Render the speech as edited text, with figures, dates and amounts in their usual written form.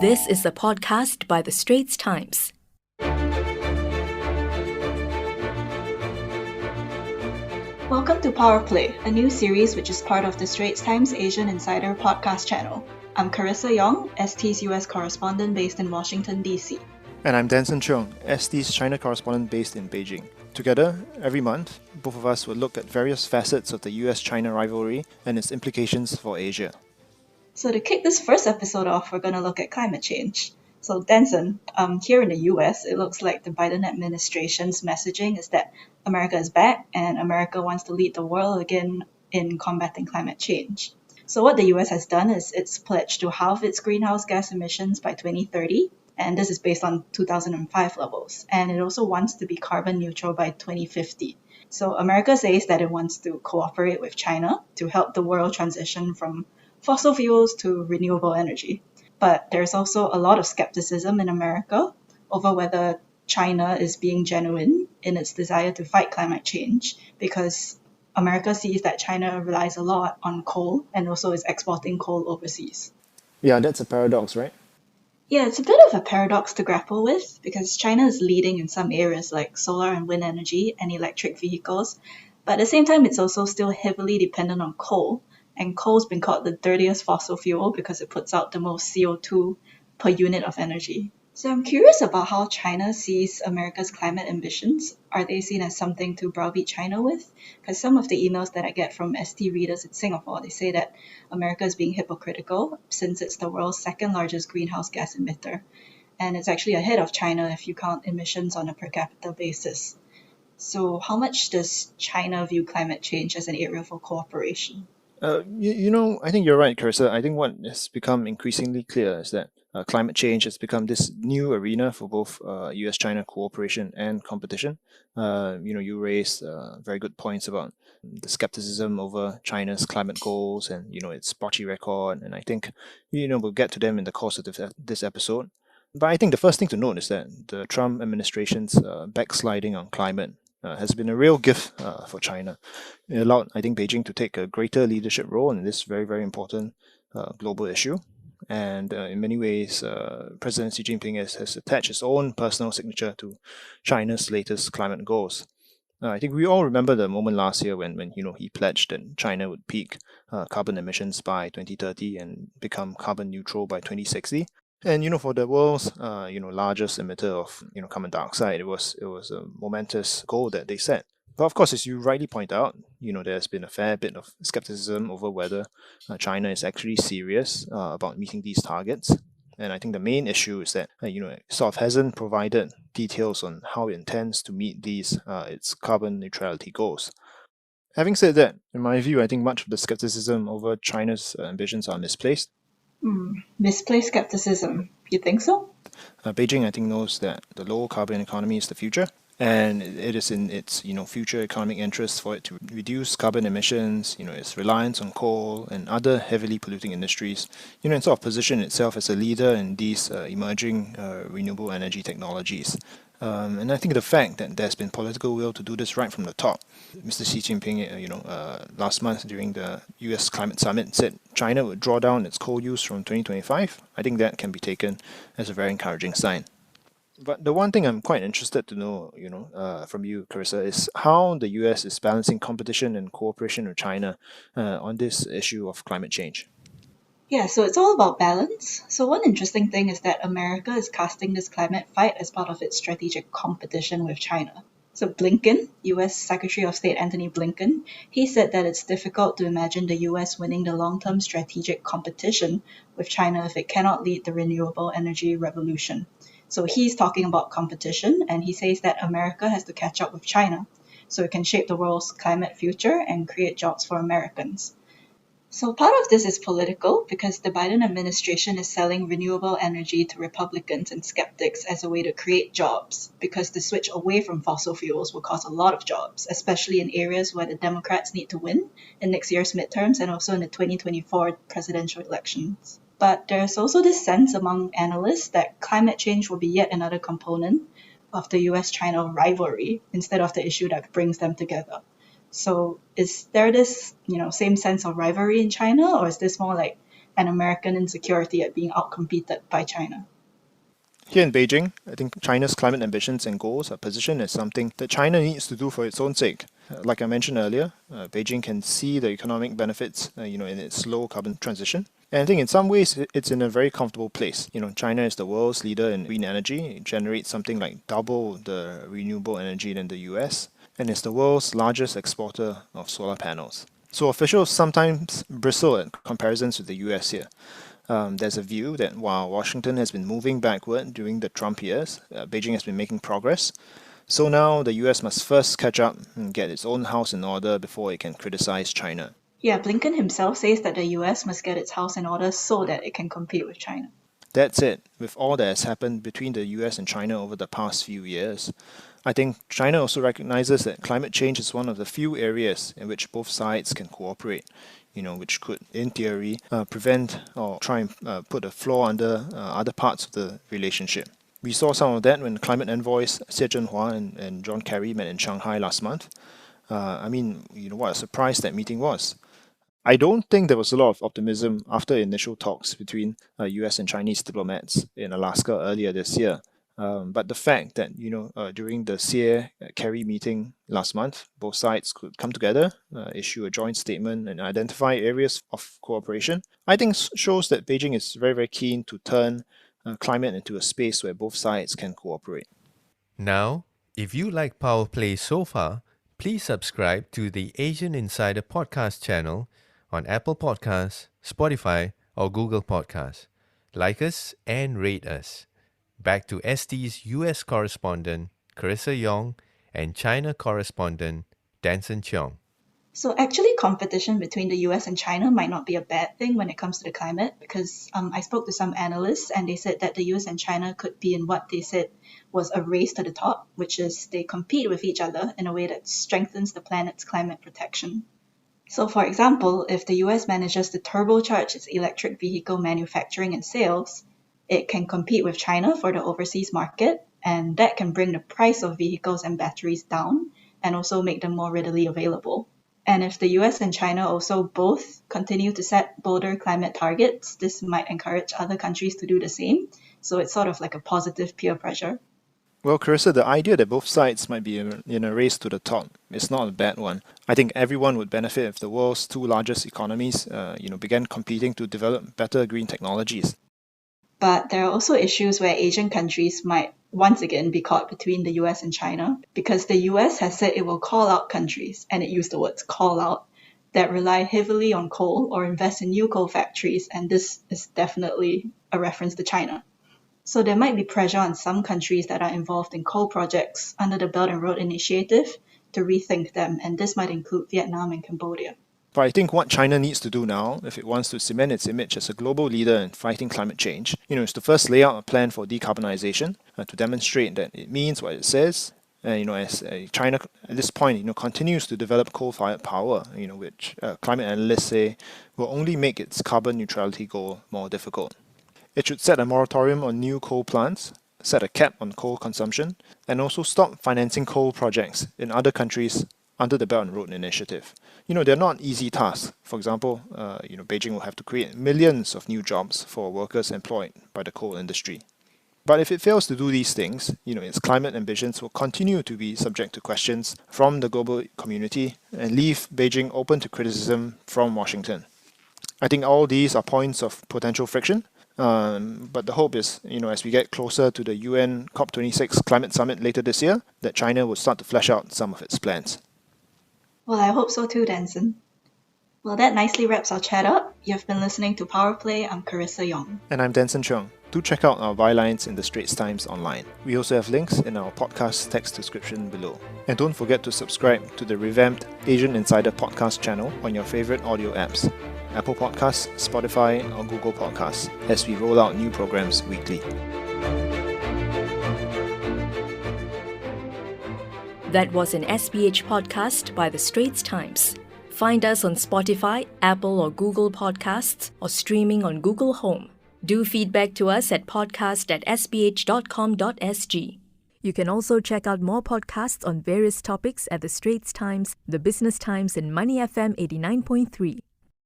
This is a podcast by The Straits Times. Welcome to Power Play, a new series which is part of the Straits Times Asian Insider podcast channel. I'm Carissa Yong, ST's US correspondent based in Washington, D.C. And I'm Danson Cheung, ST's China correspondent based in Beijing. Together, every month, both of us will look at various facets of the US-China rivalry and its implications for Asia. So to kick this first episode off, we're going to look at climate change. So Danson, here in the US, it looks like the Biden administration's messaging is that America is back and America wants to lead the world again in combating climate change. So what the US has done is it's pledged to halve its greenhouse gas emissions by 2030, and this is based on 2005 levels. And it also wants to be carbon neutral by 2050. So America says that it wants to cooperate with China to help the world transition from fossil fuels to renewable energy. But there's also a lot of skepticism in America over whether China is being genuine in its desire to fight climate change, because America sees that China relies a lot on coal and also is exporting coal overseas. Yeah, that's a paradox, right? Yeah, it's a bit of a paradox to grapple with because China is leading in some areas like solar and wind energy and electric vehicles, but at the same time it's also still heavily dependent on coal, and coal's been called the dirtiest fossil fuel because it puts out the most CO2 per unit of energy. So I'm curious about how China sees America's climate ambitions. Are they seen as something to browbeat China with? Because some of the emails that I get from ST readers in Singapore, they say that America is being hypocritical since it's the world's second largest greenhouse gas emitter. And it's actually ahead of China if you count emissions on a per capita basis. So how much does China view climate change as an area for cooperation? I think you're right, Carissa. I think what has become increasingly clear is that climate change has become this new arena for both US-China cooperation and competition. You raised very good points about the skepticism over China's climate goals and, its spotty record. And I think, we'll get to them in the course of this episode. But I think the first thing to note is that the Trump administration's backsliding on climate has been a real gift for China. It allowed, I think, Beijing to take a greater leadership role in this very, very important global issue. And in many ways, President Xi Jinping has attached his own personal signature to China's latest climate goals. I think we all remember the moment last year when he pledged that China would peak carbon emissions by 2030 and become carbon neutral by 2060. And for the world's largest emitter of carbon dioxide, it was a momentous goal that they set. But of course, as you rightly point out, there's been a fair bit of skepticism over whether China is actually serious about meeting these targets. And I think the main issue is that it sort of hasn't provided details on how it intends to meet these its carbon neutrality goals. Having said that, in my view, I think much of the skepticism over China's ambitions are misplaced. Misplaced skepticism. You think so? Beijing, I think, knows that the low carbon economy is the future, and it is in its future economic interests for it to reduce carbon emissions, its reliance on coal and other heavily polluting industries, and sort of position itself as a leader in these emerging renewable energy technologies. And I think the fact that there's been political will to do this right from the top. Mr. Xi Jinping, last month during the US Climate Summit said China would draw down its coal use from 2025. I think that can be taken as a very encouraging sign. But the one thing I'm quite interested to know, from you, Carissa, is how the US is balancing competition and cooperation with China on this issue of climate change. Yeah, so it's all about balance. So one interesting thing is that America is casting this climate fight as part of its strategic competition with China. So Blinken, US Secretary of State Antony Blinken, he said that it's difficult to imagine the US winning the long-term strategic competition with China if it cannot lead the renewable energy revolution. So he's talking about competition, and he says that America has to catch up with China so it can shape the world's climate future and create jobs for Americans. So part of this is political because the Biden administration is selling renewable energy to Republicans and skeptics as a way to create jobs, because the switch away from fossil fuels will cause a lot of jobs, especially in areas where the Democrats need to win in next year's midterms and also in the 2024 presidential elections. But there's also this sense among analysts that climate change will be yet another component of the US-China rivalry instead of the issue that brings them together. So is there this, same sense of rivalry in China, or is this more like and American insecurity at being outcompeted by China. Here in Beijing, I think China's climate ambitions and goals are positioned as something that China needs to do for its own sake. Like I mentioned earlier, Beijing can see the economic benefits, in its low carbon transition. And I think in some ways it's in a very comfortable place. China is the world's leader in green energy. It generates something like double the renewable energy than the US, and is the world's largest exporter of solar panels. So officials sometimes bristle at comparisons with the US here. There's a view that while Washington has been moving backward during the Trump years, Beijing has been making progress. So now the US must first catch up and get its own house in order before it can criticize China. Yeah, Blinken himself says that the US must get its house in order so that it can compete with China. That's it. With all that has happened between the US and China over the past few years, I think China also recognizes that climate change is one of the few areas in which both sides can cooperate, which could, in theory, prevent or try and put a flaw under other parts of the relationship. We saw some of that when climate envoys Xie Zhenhua and John Kerry met in Shanghai last month. What a surprise that meeting was. I don't think there was a lot of optimism after initial talks between US and Chinese diplomats in Alaska earlier this year. But the fact that, during the Xie-Kerry meeting last month, both sides could come together, issue a joint statement and identify areas of cooperation, I think shows that Beijing is very, very keen to turn climate into a space where both sides can cooperate. Now, if you like Power Play so far, please subscribe to the Asian Insider Podcast channel on Apple Podcasts, Spotify, or Google Podcasts. Like us and rate us. Back to ST's US correspondent, Carissa Yong, and China correspondent, Danson Cheong. So actually, competition between the US and China might not be a bad thing when it comes to the climate, because I spoke to some analysts and they said that the US and China could be in what they said was a race to the top, which is they compete with each other in a way that strengthens the planet's climate protection. So for example, if the US manages to turbocharge its electric vehicle manufacturing and sales, it can compete with China for the overseas market, and that can bring the price of vehicles and batteries down and also make them more readily available. And if the US and China also both continue to set bolder climate targets, this might encourage other countries to do the same. So it's sort of like a positive peer pressure. Well, Carissa, the idea that both sides might be in a race to the top is not a bad one. I think everyone would benefit if the world's two largest economies, began competing to develop better green technologies. But there are also issues where Asian countries might once again be caught between the US and China, because the US has said it will call out countries, and it used the words call out, that rely heavily on coal or invest in new coal factories, and this is definitely a reference to China. So there might be pressure on some countries that are involved in coal projects under the Belt and Road Initiative to rethink them, and this might include Vietnam and Cambodia. But I think what China needs to do now, if it wants to cement its image as a global leader in fighting climate change, is to first lay out a plan for decarbonization to demonstrate that it means what it says. As China at this point, continues to develop coal-fired power, which climate analysts say will only make its carbon neutrality goal more difficult. It should set a moratorium on new coal plants, set a cap on coal consumption, and also stop financing coal projects in other countries under the Belt and Road Initiative. They're not easy tasks. For example, Beijing will have to create millions of new jobs for workers employed by the coal industry. But if it fails to do these things, its climate ambitions will continue to be subject to questions from the global community and leave Beijing open to criticism from Washington. I think all these are points of potential friction. But the hope is, as we get closer to the UN COP26 climate summit later this year, that China will start to flesh out some of its plans. Well, I hope so too, Danson. Well, that nicely wraps our chat up. You've been listening to Power Play. I'm Carissa Yong. And I'm Danson Cheong. Do check out our bylines in the Straits Times online. We also have links in our podcast text description below. And don't forget to subscribe to the revamped Asian Insider Podcast channel on your favorite audio apps, Apple Podcasts, Spotify, or Google Podcasts, as we roll out new programs weekly. That was an SPH podcast by The Straits Times. Find us on Spotify, Apple or Google Podcasts, or streaming on Google Home. Do feedback to us at podcast@sph.com.sg. You can also check out more podcasts on various topics at The Straits Times, The Business Times, and Money FM 89.3.